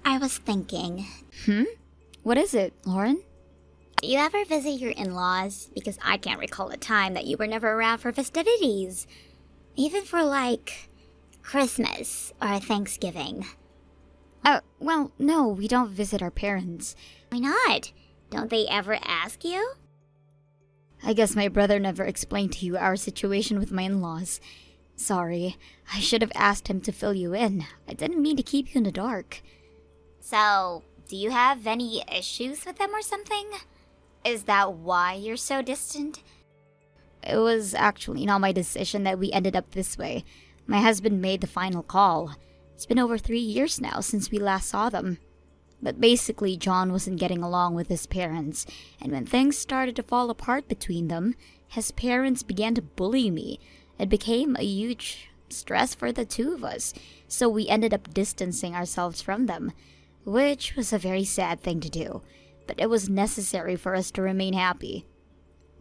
I was thinking, What is it, Lauren? do you ever visit your in-laws? Because I can't recall a time that you were never around for festivities. Even for, like, Christmas or Thanksgiving. Well, no, we don't visit our parents. Why not? Don't they ever ask you? I guess my brother never explained to you our situation with my in-laws. Sorry, I should have asked him to fill you in. I didn't mean to keep you in the dark. So, do you have any issues with them or something? Is that why you're so distant? It was actually not my decision that we ended up this way. My husband made the final call. It's been over 3 years now since we last saw them. But basically, John wasn't getting along with his parents, and when things started to fall apart between them, his parents began to bully me. It became a huge stress for the two of us, so we ended up distancing ourselves from them, which was a very sad thing to do, but it was necessary for us to remain happy.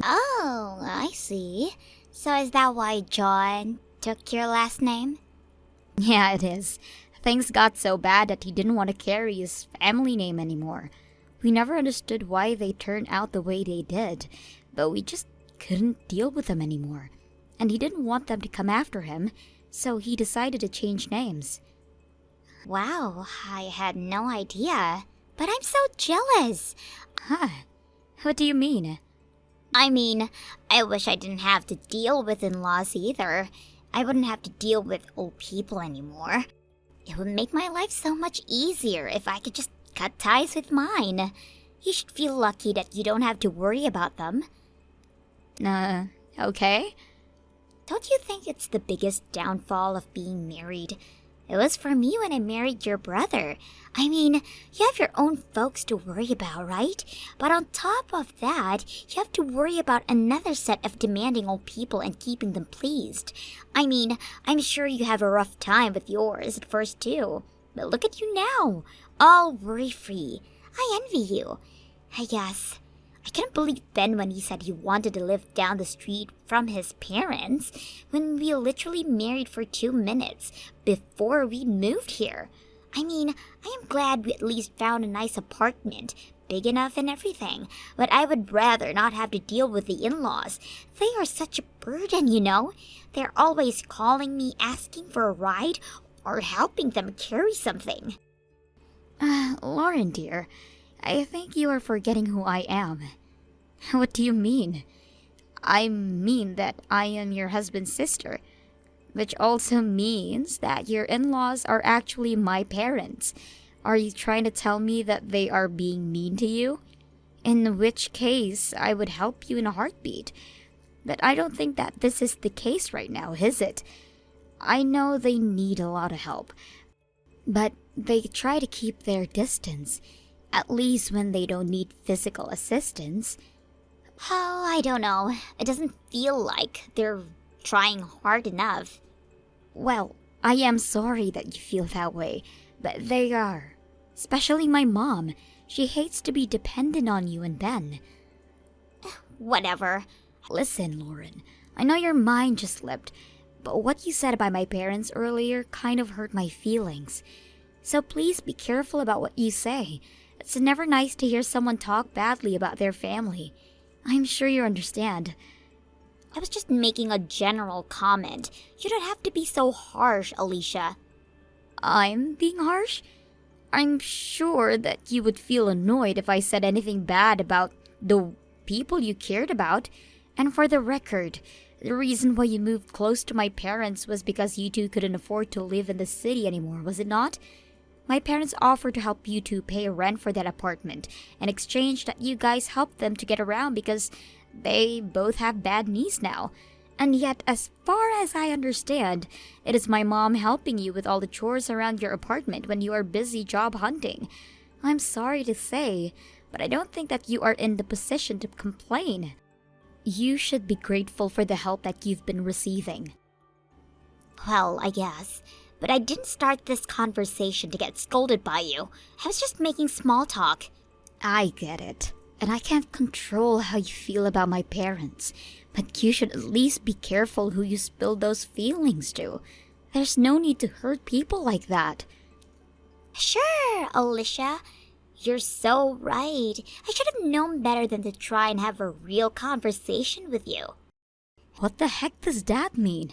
Oh, I see. So is that why John took your last name? Yeah, it is. Things got so bad that he didn't want to carry his family name anymore. We never understood why they turned out the way they did, but we just couldn't deal with them anymore. And he didn't want them to come after him, so he decided to change names. Wow, I had no idea. But I'm so jealous. Huh? What do you mean? I mean, I wish I didn't have to deal with in-laws either. I wouldn't have to deal with old people anymore. It would make my life so much easier if I could just cut ties with mine. You should feel lucky that you don't have to worry about them. Okay. Don't you think it's the biggest downfall of being married? It was for me when I married your brother. I mean, you have your own folks to worry about, right? But on top of that, you have to worry about another set of demanding old people and keeping them pleased. I mean, I'm sure you have a rough time with yours at first too. But look at you now, all worry-free. I envy you. I guess. I couldn't believe Ben when he said he wanted to live down the street from his parents when we literally married for 2 minutes before we moved here. I mean, I am glad we at least found a nice apartment, big enough and everything, but I would rather not have to deal with the in-laws. They are such a burden, you know. They're always calling me, asking for a ride, or helping them carry something. Lauren, dear, I think you are forgetting who I am. What do you mean? I mean that I am your husband's sister, which also means that your in-laws are actually my parents. Are you trying to tell me that they are being mean to you? In which case, I would help you in a heartbeat. But I don't think that this is the case right now, is it? I know they need a lot of help, but they try to keep their distance, at least when they don't need physical assistance. Oh, I don't know. It doesn't feel like they're trying hard enough. Well, I am sorry that you feel that way, but they are. Especially my mom. She hates to be dependent on you and Ben. Whatever. Listen, Lauren, I know your mind just slipped, but what you said about my parents earlier kind of hurt my feelings. So please be careful about what you say. It's never nice to hear someone talk badly about their family. I'm sure you understand. I was just making a general comment. You don't have to be so harsh, Alicia. I'm being harsh? I'm sure that you would feel annoyed if I said anything bad about the people you cared about. And for the record, the reason why you moved close to my parents was because you two couldn't afford to live in the city anymore, was it not? My parents offered to help you two pay rent for that apartment, in exchange that you guys help them to get around because they both have bad knees now. And yet, as far as I understand, it is my mom helping you with all the chores around your apartment when you are busy job hunting. I'm sorry to say, but I don't think that you are in the position to complain. You should be grateful for the help that you've been receiving. Well, I guess. But I didn't start this conversation to get scolded by you. I was just making small talk. I get it. And I can't control how you feel about my parents. But you should at least be careful who you spill those feelings to. There's no need to hurt people like that. Sure, Alicia. You're so right. I should have known better than to try and have a real conversation with you. What the heck does that mean?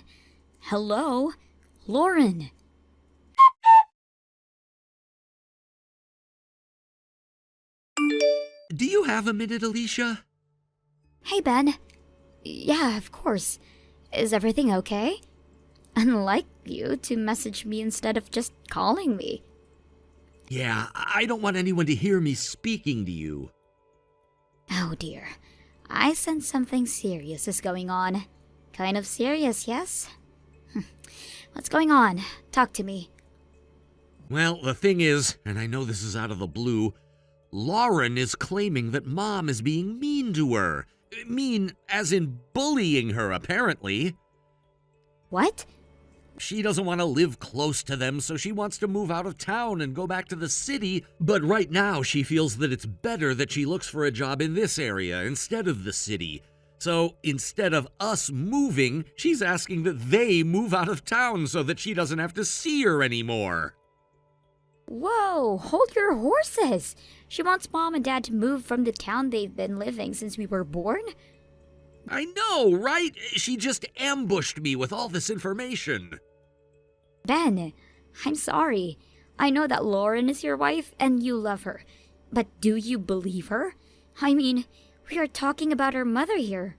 Hello? Lauren? Do you have a minute, Alicia? Hey, Ben. Yeah, of course. Is everything okay? Unlike you to message me instead of just calling me. Yeah, I don't want anyone to hear me speaking to you. Oh dear. I sense something serious is going on. Kind of serious, yes? What's going on? Talk to me. Well, the thing is, and I know this is out of the blue, Lauren is claiming that Mom is being mean to her. Mean as in bullying her, apparently. What? She doesn't want to live close to them, so she wants to move out of town and go back to the city, but right now she feels that it's better that she looks for a job in this area instead of the city. So instead of us moving, she's asking that they move out of town so that she doesn't have to see her anymore. Whoa, hold your horses! She wants Mom and Dad to move from the town they've been living since we were born? I know, right? She just ambushed me with all this information. Ben, I'm sorry. I know that Lauren is your wife and you love her. But do you believe her? I mean, we are talking about her mother here.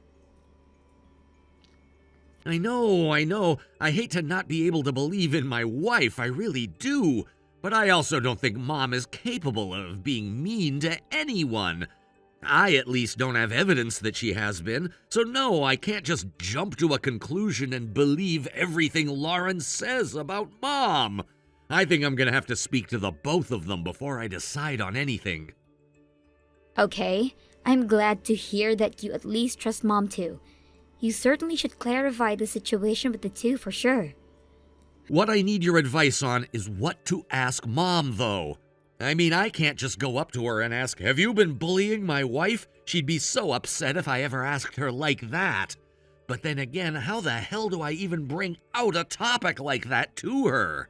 I know. I hate to not be able to believe in my wife, I really do. But I also don't think Mom is capable of being mean to anyone. I at least don't have evidence that she has been, so no, I can't just jump to a conclusion and believe everything Lauren says about Mom. I think I'm gonna have to speak to the both of them before I decide on anything. Okay, I'm glad to hear that you at least trust Mom too. You certainly should clarify the situation with the two for sure. What I need your advice on is what to ask Mom, though. I mean, I can't just go up to her and ask, "Have you been bullying my wife?" She'd be so upset if I ever asked her like that. But then again, how the hell do I even bring out a topic like that to her?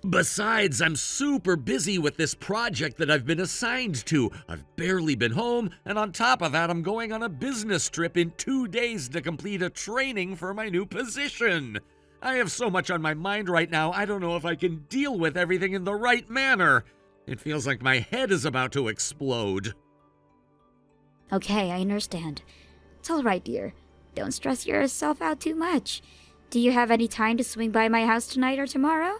Besides, I'm super busy with this project that I've been assigned to. I've barely been home, and on top of that, I'm going on a business trip in 2 days to complete a training for my new position. I have so much on my mind right now, I don't know if I can deal with everything in the right manner. It feels like my head is about to explode. Okay, I understand. It's alright, dear. Don't stress yourself out too much. Do you have any time to swing by my house tonight or tomorrow?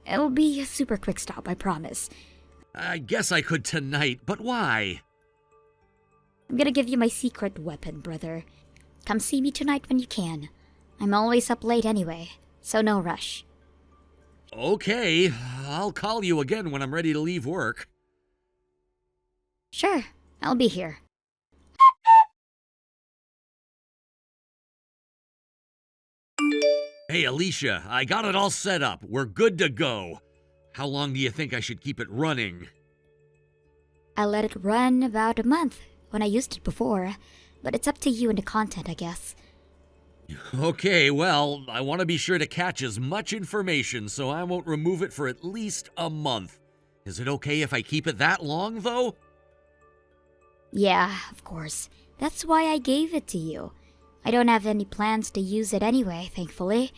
It'll be a super quick stop, I promise. I guess I could tonight, but why? I'm gonna give you my secret weapon, brother. Come see me tonight when you can. I'm always up late anyway, so no rush. Okay, I'll call you again when I'm ready to leave work. Sure, I'll be here. Hey, Alicia, I got it all set up. We're good to go. How long do you think I should keep it running? I let it run about a month when I used it before, but it's up to you and the content, I guess. Okay, well, I want to be sure to catch as much information, so I won't remove it for at least a month. Is it okay if I keep it that long, though? Yeah, of course. That's why I gave it to you. I don't have any plans to use it anyway, thankfully.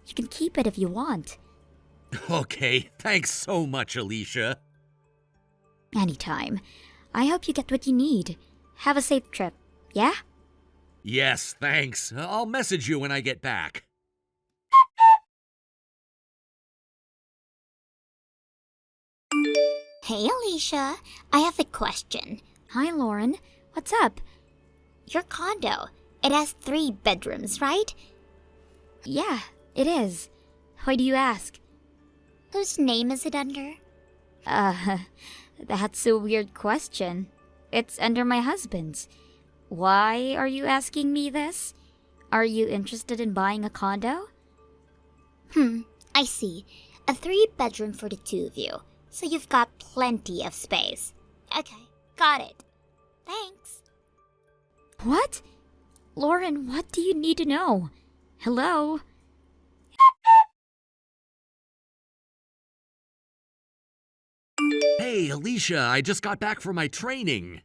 You can keep it if you want. Okay, thanks so much, Alicia. Anytime. I hope you get what you need. Have a safe trip, yeah? Yes, thanks. I'll message you when I get back. Hey, Alicia. I have a question. Hi, Lauren. What's up? Your condo, it has 3 bedrooms, right? Yeah, it is. Why do you ask? Whose name is it under? That's a weird question. It's under my husband's. Why are you asking me this? Are you interested in buying a condo? I see. A 3-bedroom for the 2 of you. So you've got plenty of space. Okay, got it. Thanks. What? Lauren, what do you need to know? Hello? Hey, Alicia, I just got back from my training.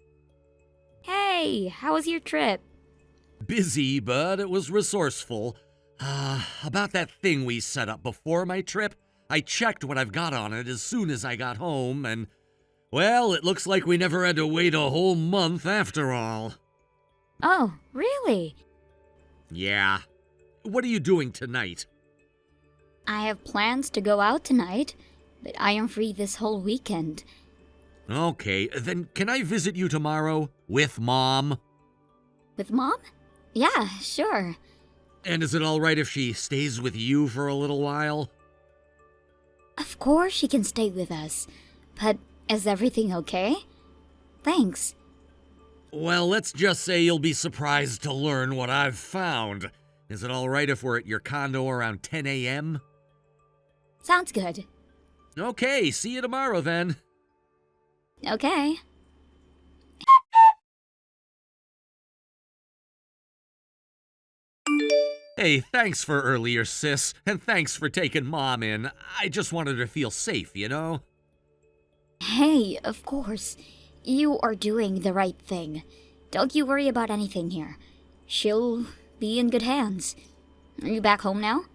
Hey, how was your trip? Busy, but it was resourceful. About that thing we set up before my trip, I checked what I've got on it as soon as I got home, and, well, it looks like we never had to wait a whole month after all. Oh, really? Yeah. What are you doing tonight? I have plans to go out tonight, but I am free this whole weekend. Okay, then can I visit you tomorrow with Mom? With Mom? Yeah, sure. And is it all right if she stays with you for a little while? Of course she can stay with us. But is everything okay? Thanks. Well, let's just say you'll be surprised to learn what I've found. Is it all right if we're at your condo around 10 a.m.? Sounds good. Okay, see you tomorrow then. Okay. Hey, thanks for earlier, sis, and thanks for taking Mom in. I just wanted her to feel safe, you know? Hey, of course. You are doing the right thing. Don't you worry about anything here. She'll be in good hands. Are you back home now?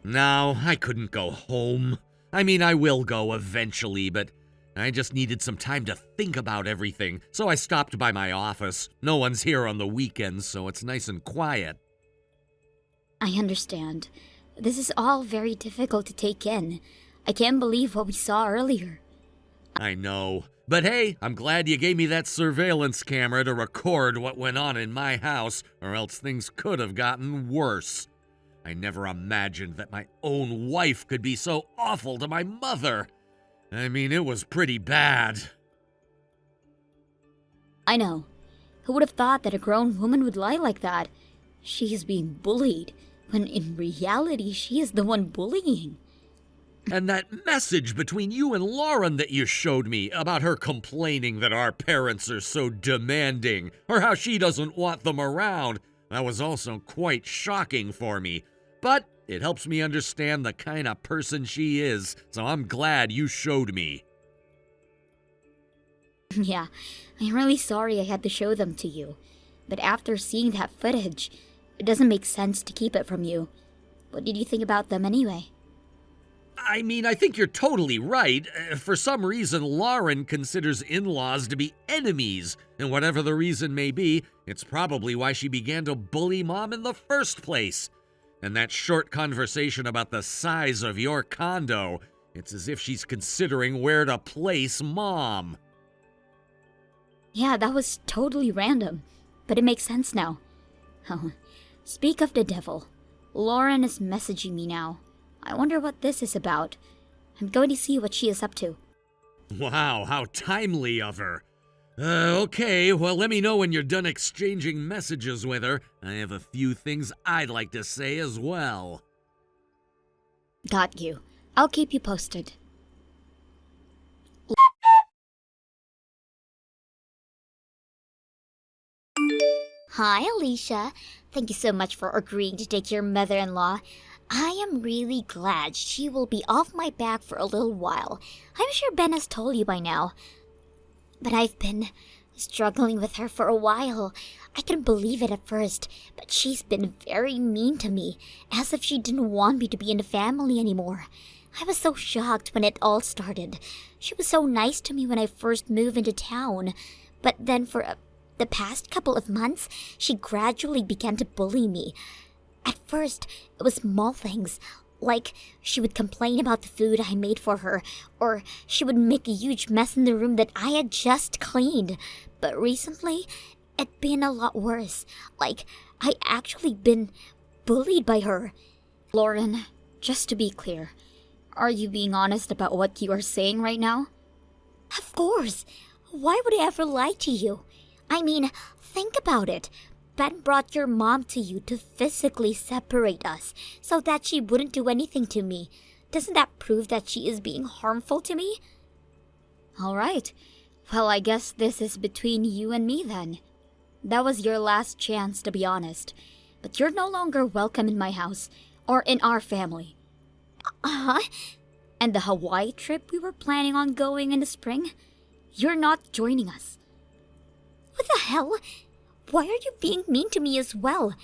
No, I couldn't go home. I mean, I will go eventually, but I just needed some time to think about everything, so I stopped by my office. No one's here on the weekends, so it's nice and quiet. I understand. This is all very difficult to take in. I can't believe what we saw earlier. I know. But hey, I'm glad you gave me that surveillance camera to record what went on in my house, or else things could have gotten worse. I never imagined that my own wife could be so awful to my mother. I mean, it was pretty bad. I know. Who would have thought that a grown woman would lie like that? She is being bullied, when in reality she is the one bullying. And that message between you and Lauren that you showed me about her complaining that our parents are so demanding, or how she doesn't want them around, that was also quite shocking for me. But it helps me understand the kind of person she is, so I'm glad you showed me. Yeah, I'm really sorry I had to show them to you. But after seeing that footage, it doesn't make sense to keep it from you. What did you think about them anyway? I mean, I think you're totally right. For some reason, Lauren considers in-laws to be enemies, and whatever the reason may be, it's probably why she began to bully Mom in the first place. And that short conversation about the size of your condo, it's as if she's considering where to place Mom. Yeah, that was totally random, but it makes sense now. Oh, speak of the devil. Lauren is messaging me now. I wonder what this is about. I'm going to see what she is up to. Wow, how timely of her. Okay, well, let me know when you're done exchanging messages with her. I have a few things I'd like to say as well. Got you. I'll keep you posted. Hi, Alicia. Thank you so much for agreeing to take your mother-in-law. I am really glad she will be off my back for a little while. I'm sure Ben has told you by now. But I've been struggling with her for a while. I couldn't believe it at first, but she's been very mean to me, as if she didn't want me to be in the family anymore. I was so shocked when it all started. She was so nice to me when I first moved into town, but then for the past couple of months, she gradually began to bully me. At first, it was small things, like she would complain about the food I made for her, or she would make a huge mess in the room that I had just cleaned. But recently, it's been a lot worse. Like, I actually been bullied by her. Lauren, just to be clear, are you being honest about what you are saying right now? Of course. Why would I ever lie to you? I mean, think about it. Ben brought your mom to you to physically separate us so that she wouldn't do anything to me. Doesn't that prove that she is being harmful to me? All right. Well, I guess this is between you and me then. That was your last chance, to be honest. But you're no longer welcome in my house or in our family. Uh-huh. And the Hawaii trip we were planning on going in the spring? You're not joining us. What the hell? Why are you being mean to me as well?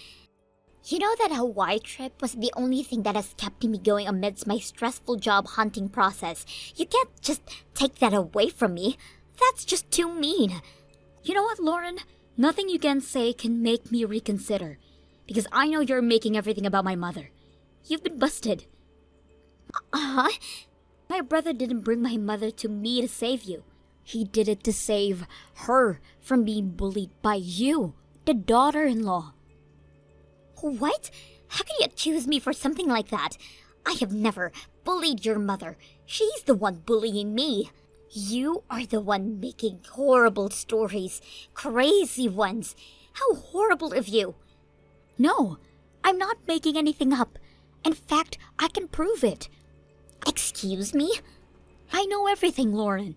You know that Hawaii trip was the only thing that has kept me going amidst my stressful job hunting process. You can't just take that away from me. That's just too mean. You know what, Lauren? Nothing you can say can make me reconsider. Because I know you're making everything about my mother. You've been busted. Huh? My brother didn't bring my mother to me to save you. He did it to save her from being bullied by you, the daughter-in-law. What? How can you accuse me for something like that? I have never bullied your mother. She's the one bullying me. You are the one making horrible stories. Crazy ones. How horrible of you. No, I'm not making anything up. In fact, I can prove it. Excuse me? I know everything, Lauren.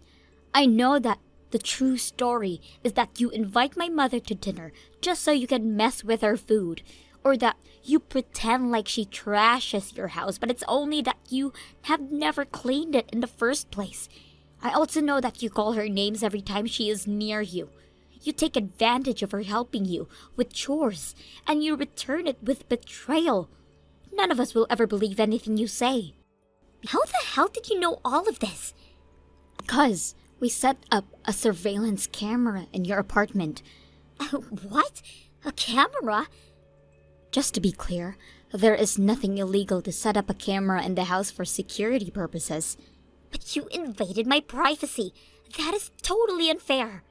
I know that the true story is that you invite my mother to dinner just so you can mess with her food. Or that you pretend like she trashes your house, but it's only that you have never cleaned it in the first place. I also know that you call her names every time she is near you. You take advantage of her helping you with chores, and you return it with betrayal. None of us will ever believe anything you say. How the hell did you know all of this? Because we set up a surveillance camera in your apartment. What? A camera? Just to be clear, there is nothing illegal to set up a camera in the house for security purposes. But you invaded my privacy. That is totally unfair.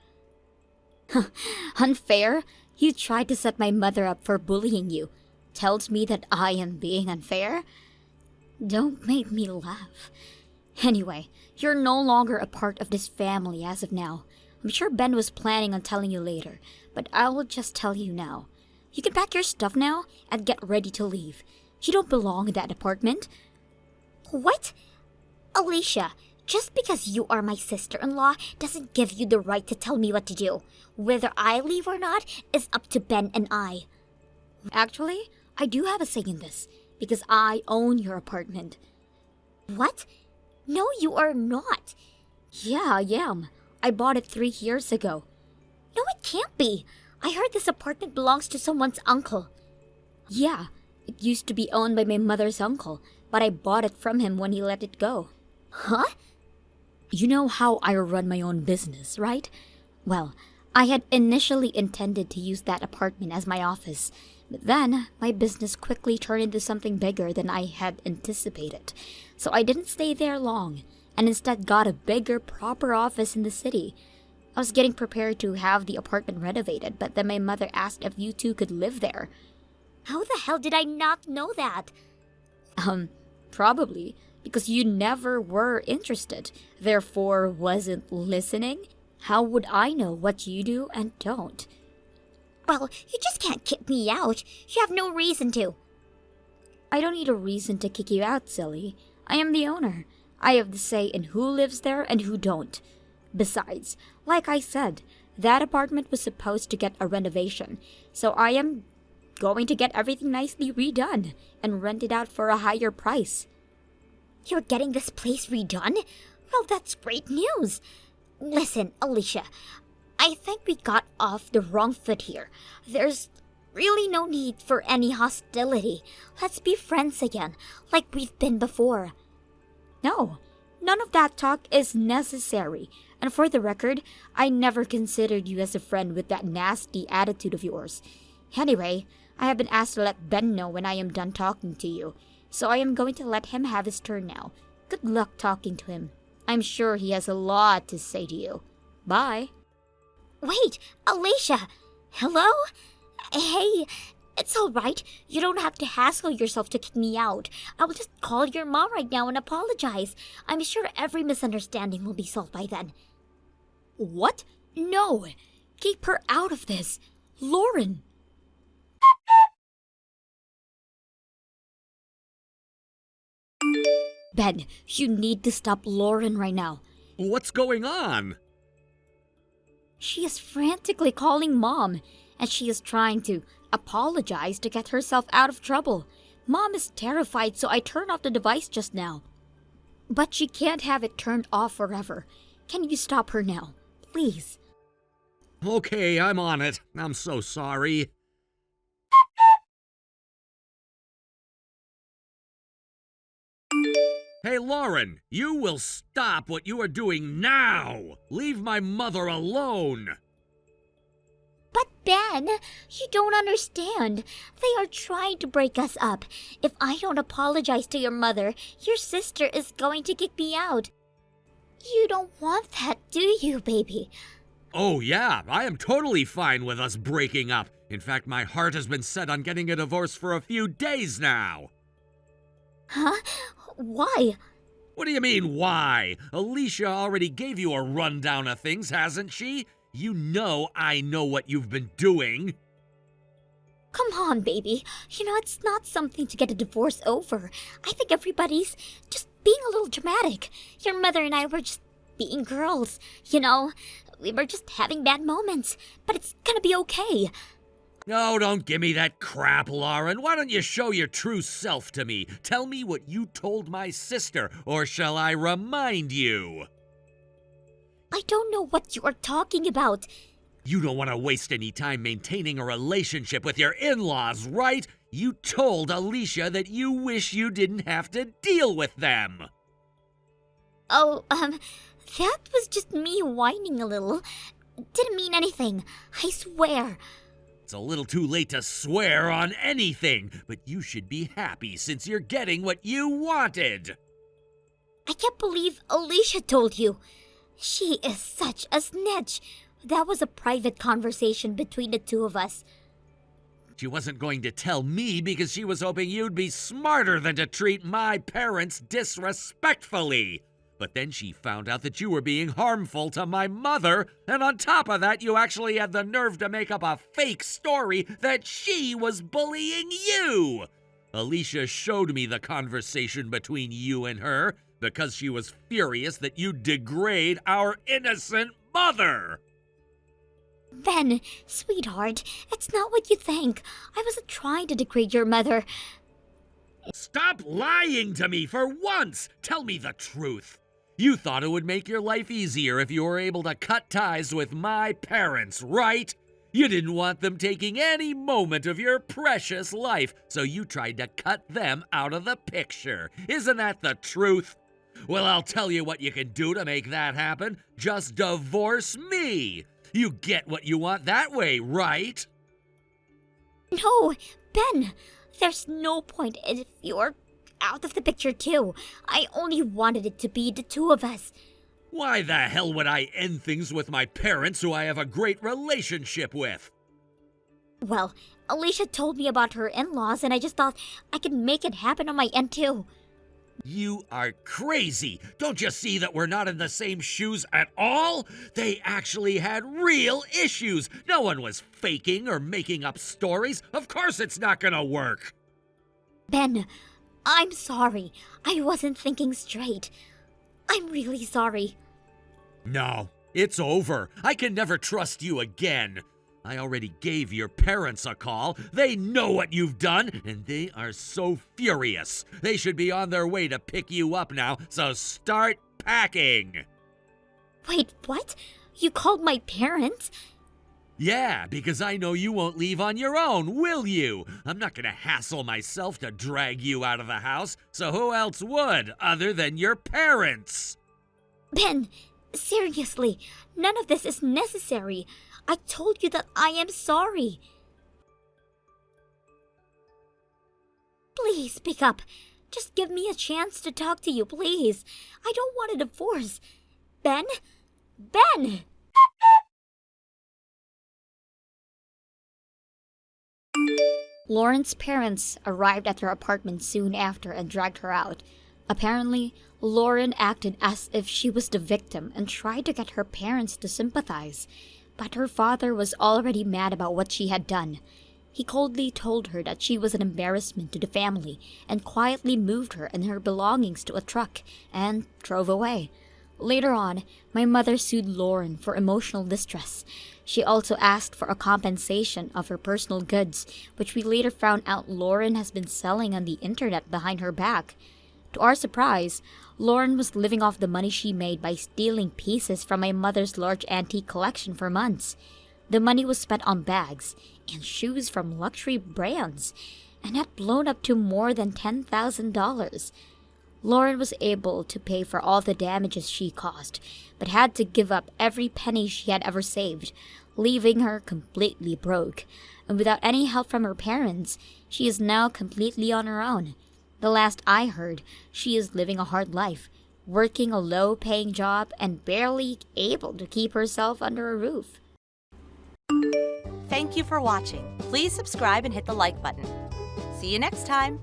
Unfair? You tried to set my mother up for bullying you. Tells me that I am being unfair? Don't make me laugh. Anyway, you're no longer a part of this family as of now. I'm sure Ben was planning on telling you later, but I will just tell you now. You can pack your stuff now and get ready to leave. You don't belong in that apartment. What? Alicia, just because you are my sister-in-law doesn't give you the right to tell me what to do. Whether I leave or not is up to Ben and I. Actually, I do have a say in this, because I own your apartment. What? No, you are not. Yeah, I am. I bought it 3 years ago. No, it can't be. I heard this apartment belongs to someone's uncle. Yeah, it used to be owned by my mother's uncle, but I bought it from him when he let it go. Huh? You know how I run my own business, right? Well, I had initially intended to use that apartment as my office, but then my business quickly turned into something bigger than I had anticipated. So I didn't stay there long, and instead got a bigger, proper office in the city. I was getting prepared to have the apartment renovated, but then my mother asked if you two could live there. How the hell did I not know that? Probably because you never were interested, therefore wasn't listening. How would I know what you do and don't? Well, you just can't kick me out. You have no reason to. I don't need a reason to kick you out, silly. I am the owner. I have the say in who lives there and who don't. Besides, like I said, that apartment was supposed to get a renovation, so I am going to get everything nicely redone and rent it out for a higher price. You're getting this place redone? Well, that's great news. Listen, Alicia, I think we got off the wrong foot here. There's really no need for any hostility. Let's be friends again, like we've been before. No, none of that talk is necessary. And for the record, I never considered you as a friend with that nasty attitude of yours. Anyway, I have been asked to let Ben know when I am done talking to you, so I am going to let him have his turn now. Good luck talking to him. I'm sure he has a lot to say to you. Bye. Wait, Alicia! Hello? Hey, it's alright. You don't have to hassle yourself to kick me out. I will just call your mom right now and apologize. I'm sure every misunderstanding will be solved by then. What? No! Keep her out of this. Lauren! Ben, you need to stop Lauren right now. What's going on? She is frantically calling Mom, and she is trying to apologize to get herself out of trouble. Mom is terrified, so I turned off the device just now. But she can't have it turned off forever. Can you stop her now? Please. Okay, I'm on it. I'm so sorry. Hey, Lauren, you will stop what you are doing now! Leave my mother alone! But Ben, you don't understand. They are trying to break us up. If I don't apologize to your mother, your sister is going to kick me out. You don't want that, do you, baby? Oh yeah, I am totally fine with us breaking up. In fact, my heart has been set on getting a divorce for a few days now. Huh? Why? What do you mean, why? Alicia already gave you a rundown of things, hasn't she? You know I know what you've been doing. Come on, baby. You know, it's not something to get a divorce over. I think everybody's just being a little dramatic. Your mother and I were just being girls, you know? We were just having bad moments, but it's gonna be okay. Oh, don't give me that crap, Lauren. Why don't you show your true self to me? Tell me what you told my sister, or shall I remind you? I don't know what you are talking about. You don't want to waste any time maintaining a relationship with your in-laws, right? You told Alicia that you wish you didn't have to deal with them. Oh, that was just me whining a little. Didn't mean anything, I swear. It's a little too late to swear on anything, but you should be happy since you're getting what you wanted. I can't believe Alicia told you. She is such a snitch. That was a private conversation between the two of us. She wasn't going to tell me because she was hoping you'd be smarter than to treat my parents disrespectfully. But then she found out that you were being harmful to my mother, and on top of that, you actually had the nerve to make up a fake story that she was bullying you. Alicia showed me the conversation between you and her because she was furious that you degrade our innocent mother. Ben, sweetheart, it's not what you think. I wasn't trying to degrade your mother. Stop lying to me for once! Tell me the truth. You thought it would make your life easier if you were able to cut ties with my parents, right? You didn't want them taking any moment of your precious life, so you tried to cut them out of the picture. Isn't that the truth? Well, I'll tell you what you can do to make that happen. Just divorce me. You get what you want that way, right? No, Ben, there's no point if you're out of the picture too. I only wanted it to be the two of us. Why the hell would I end things with my parents who I have a great relationship with? Well, Alicia told me about her in-laws and I just thought I could make it happen on my end too. You are crazy! Don't you see that we're not in the same shoes at all? They actually had real issues! No one was faking or making up stories! Of course it's not gonna work! Ben, I'm sorry. I wasn't thinking straight. I'm really sorry. No, it's over. I can never trust you again. I already gave your parents a call. They know what you've done, and they are so furious. They should be on their way to pick you up now, so start packing. Wait, what? You called my parents? Yeah, because I know you won't leave on your own, will you? I'm not gonna hassle myself to drag you out of the house, so who else would, other than your parents? Ben, seriously, none of this is necessary. I told you that I am sorry. Please speak up. Just give me a chance to talk to you, please. I don't want a divorce. Ben? Ben! Lauren's parents arrived at her apartment soon after and dragged her out. Apparently, Lauren acted as if she was the victim and tried to get her parents to sympathize. But her father was already mad about what she had done. He coldly told her that she was an embarrassment to the family and quietly moved her and her belongings to a truck and drove away. Later on, my mother sued Lauren for emotional distress. She also asked for a compensation of her personal goods, which we later found out Lauren has been selling on the internet behind her back. To our surprise, Lauren was living off the money she made by stealing pieces from my mother's large antique collection for months. The money was spent on bags and shoes from luxury brands and had blown up to more than $10,000. Lauren was able to pay for all the damages she caused, but had to give up every penny she had ever saved, leaving her completely broke. And without any help from her parents, she is now completely on her own. The last I heard, she is living a hard life, working a low-paying job and barely able to keep herself under a roof. Thank you for watching. Please subscribe and hit the like button. See you next time.